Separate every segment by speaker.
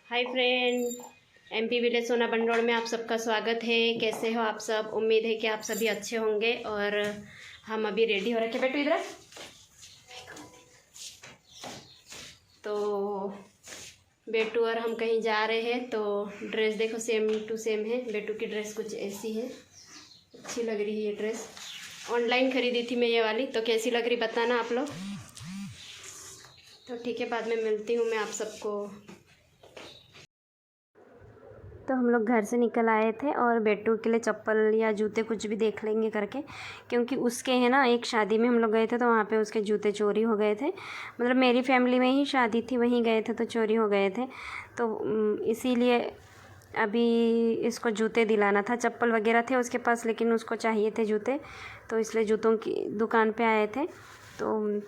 Speaker 1: Hi friend, MP village सोना बंडोड़ में आप सबका स्वागत है। कैसे हो आप सब? उम्मीद है कि आप सभी अच्छे होंगे। और हम अभी रेडी हो रखे। बेटू इधर। तो बेटू और हम कहीं जा रहे हैं, तो ड्रेस देखो सेम टू सेम है। बेटू की ड्रेस कुछ ऐसी है, अच्छी लग रही है ये ड्रेस। ऑनलाइन खरीदी थी मैं ये वाली, तो कैसी लग रही बताना आप लोग। तो ठीक है, बाद में मिलती हूँ मैं आप सबको। तो हम लोग घर से निकल आए थे और बेटू के लिए चप्पल या जूते कुछ भी देख लेंगे करके, क्योंकि उसके है ना एक शादी में हम लोग गए थे, तो वहाँ पे उसके जूते चोरी हो गए थे। मतलब मेरी फैमिली में ही शादी थी, वहीं गए थे तो चोरी हो गए थे। तो इसीलिए अभी इसको जूते दिलाना था। चप्पल वगैरह थे उसके पास, लेकिन उसको चाहिए थे जूते, तो इसलिए जूतों की दुकान पे आए थे। तो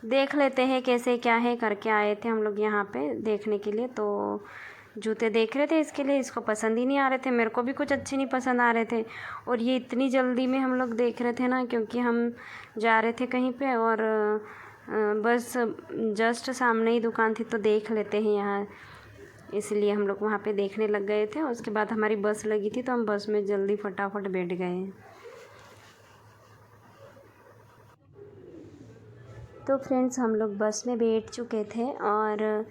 Speaker 1: देख लेते हैं कैसे क्या है करके आए थे हम लोग यहाँ पे देखने के लिए। तो जूते देख रहे थे इसके लिए, इसको पसंद ही नहीं आ रहे थे, मेरे को भी कुछ अच्छे नहीं पसंद आ रहे थे। और ये इतनी जल्दी में हम लोग देख रहे थे ना, क्योंकि हम जा रहे थे कहीं पे और बस जस्ट सामने ही दुकान थी, तो देख लेते हैं यहाँ, इसलिए हम लोग वहाँ पे देखने लग गए थे। उसके बाद हमारी बस लगी थी, तो हम बस में जल्दी फटाफट बैठ गए। तो फ्रेंड्स, हम लोग बस में बैठ चुके थे और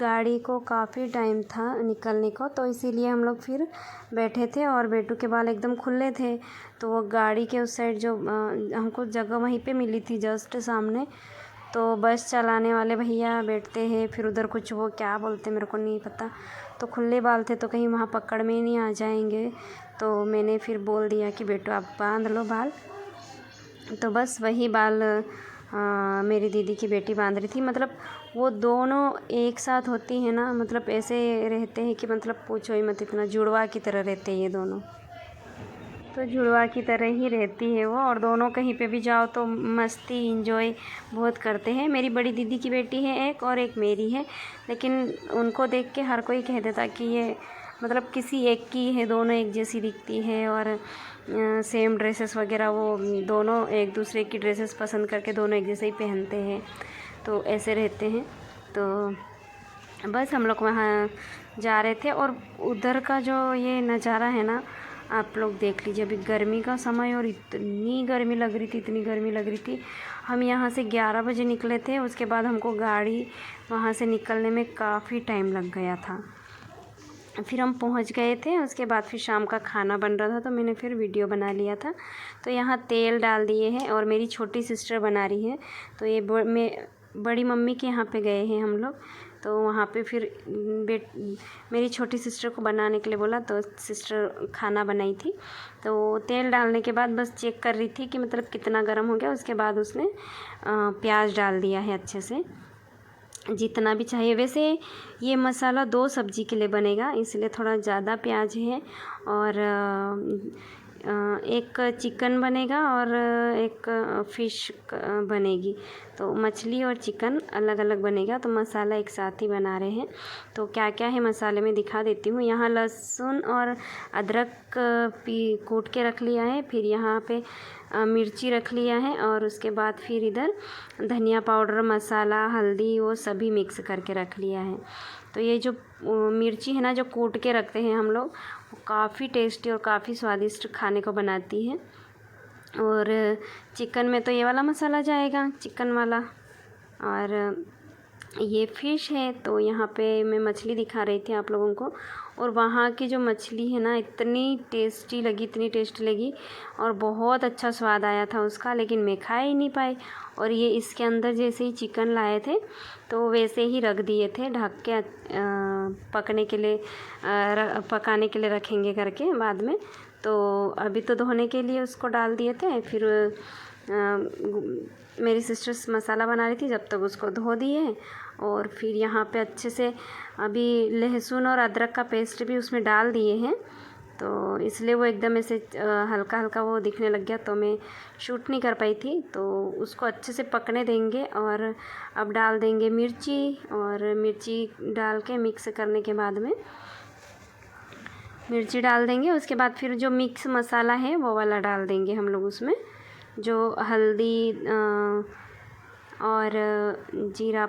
Speaker 1: गाड़ी को काफ़ी टाइम था निकलने को, तो इसीलिए हम लोग फिर बैठे थे। और बेटू के बाल एकदम खुले थे, तो वो गाड़ी के उस साइड जो हमको जगह वहीं पे मिली थी जस्ट सामने, तो बस चलाने वाले भैया बैठते हैं, फिर उधर कुछ वो क्या बोलते मेरे को नहीं पता। तो खुले बाल थे, तो कहीं वहाँ पकड़ में ही नहीं आ जाएंगे, तो मैंने फिर बोल दिया कि बेटू आप बांध लो बाल। तो बस वही बाल मेरी दीदी की बेटी बांध रही थी। मतलब वो दोनों एक साथ होती है ना, मतलब ऐसे रहते हैं कि मतलब पूछो ही मत, इतना जुड़वा की तरह रहते हैं ये दोनों। तो जुड़वा की तरह ही रहती है वो, और दोनों कहीं पे भी जाओ तो मस्ती इंजॉय बहुत करते हैं। मेरी बड़ी दीदी की बेटी है एक, और एक मेरी है, लेकिन उनको देख के हर कोई कह देता कि ये मतलब किसी एक की है, दोनों एक जैसी दिखती है। और सेम ड्रेसेस वगैरह, वो दोनों एक दूसरे की ड्रेसेस पसंद करके दोनों एक जैसे ही पहनते हैं, तो ऐसे रहते हैं। तो बस हम लोग वहाँ जा रहे थे, और उधर का जो ये नज़ारा है ना, आप लोग देख लीजिए। अभी गर्मी का समय और इतनी गर्मी लग रही थी, इतनी गर्मी लग रही थी। हम यहाँ से 11 बजे निकले थे, उसके बाद हमको गाड़ी वहाँ से निकलने में काफ़ी टाइम लग गया था। फिर हम पहुँच गए थे, उसके बाद फिर शाम का खाना बन रहा था, तो मैंने फिर वीडियो बना लिया था। तो यहाँ तेल डाल दिए हैं, और मेरी छोटी सिस्टर बना रही है। तो ये बड़ी मम्मी के यहाँ पे गए हैं हम लोग, तो वहाँ पे फिर मेरी छोटी सिस्टर को बनाने के लिए बोला, तो सिस्टर खाना बनाई थी। तो तेल डालने के बाद बस चेक कर रही थी कि मतलब कितना गर्म हो गया। उसके बाद उसने प्याज डाल दिया है अच्छे से, जितना भी चाहिए। वैसे ये मसाला 2 सब्ज़ी के लिए बनेगा, इसलिए थोड़ा ज़्यादा प्याज है। और एक चिकन बनेगा और एक फ़िश बनेगी, तो मछली और चिकन अलग अलग बनेगा। तो मसाला एक साथ ही बना रहे हैं। तो क्या क्या है मसाले में दिखा देती हूँ। यहाँ लहसुन और अदरक कूट के रख लिया है, फिर यहाँ पे मिर्ची रख लिया है, और उसके बाद फिर इधर धनिया पाउडर, मसाला, हल्दी, वो सभी मिक्स करके रख लिया है। तो ये जो मिर्ची है ना, जो कूट के रखते हैं हम लोग, वो काफ़ी टेस्टी और काफ़ी स्वादिष्ट खाने को बनाती है। और चिकन में तो ये वाला मसाला जाएगा, चिकन वाला। और ये फ़िश है, तो यहाँ पे मैं मछली दिखा रही थी आप लोगों को। और वहाँ की जो मछली है ना, इतनी टेस्टी लगी, इतनी टेस्टी लगी, और बहुत अच्छा स्वाद आया था उसका, लेकिन मैं खा ही नहीं पाई। और ये इसके अंदर जैसे ही चिकन लाए थे, तो वैसे ही रख दिए थे ढक के, पकने के लिए पकाने के लिए रखेंगे करके बाद में। तो अभी तो धोने के लिए उसको डाल दिए थे। फिर मेरी सिस्टर्स मसाला बना रही थी, जब तक उसको धो दिए। और फिर यहाँ पे अच्छे से अभी लहसुन और अदरक का पेस्ट भी उसमें डाल दिए हैं, तो इसलिए वो एकदम ऐसे हल्का हल्का वो दिखने लग गया, तो मैं शूट नहीं कर पाई थी। तो उसको अच्छे से पकने देंगे, और अब डाल देंगे मिर्ची, और मिर्ची डाल के मिक्स करने के बाद में मिर्ची डाल देंगे। उसके बाद फिर जो मिक्स मसाला है वो वाला डाल देंगे हम लोग उसमें, जो हल्दी और जीरा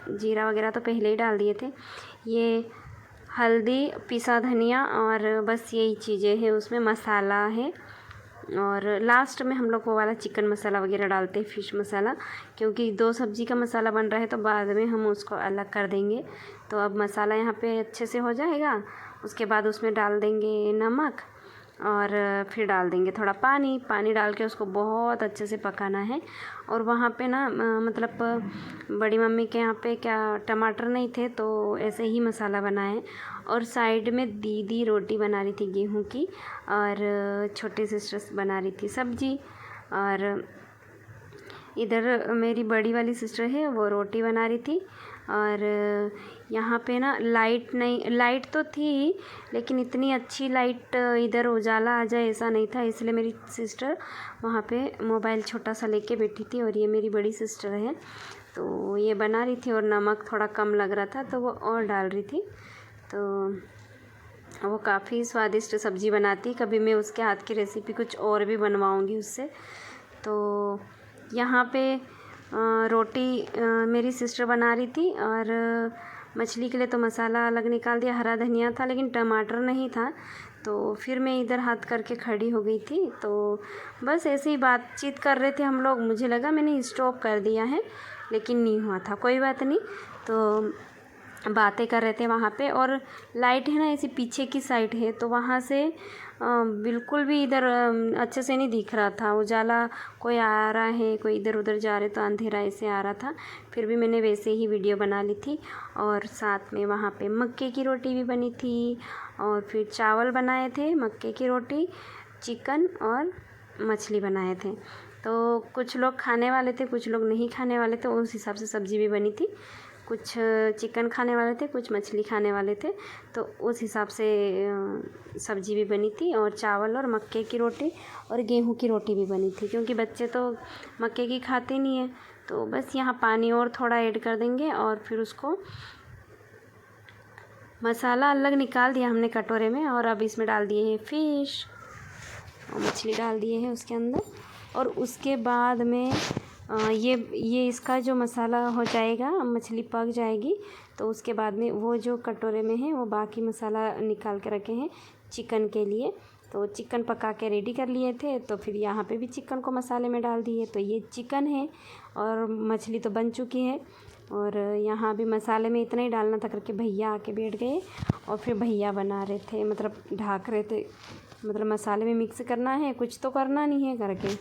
Speaker 1: जीरा वगैरह तो पहले ही डाल दिए थे। ये हल्दी, पिसा धनिया और बस यही चीज़ें हैं उसमें, मसाला है। और लास्ट में हम लोग वो वाला चिकन मसाला वगैरह डालते हैं, फ़िश मसाला, क्योंकि 2 सब्ज़ी का मसाला बन रहा है तो बाद में हम उसको अलग कर देंगे। तो अब मसाला यहाँ पे अच्छे से हो जाएगा, उसके बाद उसमें डाल देंगे नमक और फिर डाल देंगे थोड़ा पानी डाल के उसको बहुत अच्छे से पकाना है। और वहाँ पे ना मतलब बड़ी मम्मी के यहाँ पे क्या टमाटर नहीं थे तो ऐसे ही मसाला बनाए। और साइड में दीदी रोटी बना रही थी गेहूं की, और छोटी सिस्टर्स बना रही थी सब्जी, और इधर मेरी बड़ी वाली सिस्टर है वो रोटी बना रही थी। और यहाँ पे ना लाइट तो थी लेकिन इतनी अच्छी लाइट इधर उजाला आ जाए ऐसा नहीं था, इसलिए मेरी सिस्टर वहाँ पे मोबाइल छोटा सा लेके बैठी थी। और ये मेरी बड़ी सिस्टर है तो ये बना रही थी, और नमक थोड़ा कम लग रहा था तो वो और डाल रही थी। तो वो काफ़ी स्वादिष्ट सब्ज़ी बनाती, कभी मैं उसके हाथ की रेसिपी कुछ और भी बनवाऊँगी उससे। तो यहाँ पे रोटी मेरी सिस्टर बना रही थी, और मछली के लिए तो मसाला अलग निकाल दिया, हरा धनिया था लेकिन टमाटर नहीं था, तो फिर मैं इधर हाथ करके खड़ी हो गई थी। तो बस ऐसे ही बातचीत कर रहे थे हम लोग, मुझे लगा मैंने स्टॉप कर दिया है लेकिन नहीं हुआ था, कोई बात नहीं। तो बातें कर रहे थे वहाँ पे, और लाइट है ना ऐसी पीछे की साइड है तो वहाँ से बिल्कुल भी इधर अच्छे से नहीं दिख रहा था, उजाला कोई आ रहा है कोई इधर उधर जा रहे तो अंधेरा ऐसे आ रहा था। फिर भी मैंने वैसे ही वीडियो बना ली थी। और साथ में वहाँ पे मक्के की रोटी भी बनी थी, और फिर चावल बनाए थे, मक्के की रोटी, चिकन और मछली बनाए थे। तो कुछ लोग खाने वाले थे, कुछ लोग नहीं खाने वाले थे, उस हिसाब से सब्ज़ी भी बनी थी। कुछ चिकन खाने वाले थे, कुछ मछली खाने वाले थे, तो उस हिसाब से सब्ज़ी भी बनी थी। और चावल और मक्के की रोटी और गेहूं की रोटी भी बनी थी, क्योंकि बच्चे तो मक्के की खाते नहीं है। तो बस यहाँ पानी और थोड़ा ऐड कर देंगे, और फिर उसको मसाला अलग निकाल दिया हमने कटोरे में, और अब इसमें डाल दिए हैं फ़िश और मछली डाल दिए हैं उसके अंदर। और उसके बाद में ये इसका जो मसाला हो जाएगा, मछली पक जाएगी, तो उसके बाद में वो जो कटोरे में है वो बाकी मसाला निकाल के रखे हैं चिकन के लिए। तो चिकन पका के रेडी कर लिए थे, तो फिर यहाँ पे भी चिकन को मसाले में डाल दिए। तो ये चिकन है और मछली तो बन चुकी है, और यहाँ भी मसाले में इतना ही डालना था करके भैया आके बैठ गए, और फिर भैया बना रहे थे, मतलब ढाक रहे थे, मतलब मसाले में मिक्स करना है, कुछ तो करना नहीं है करके।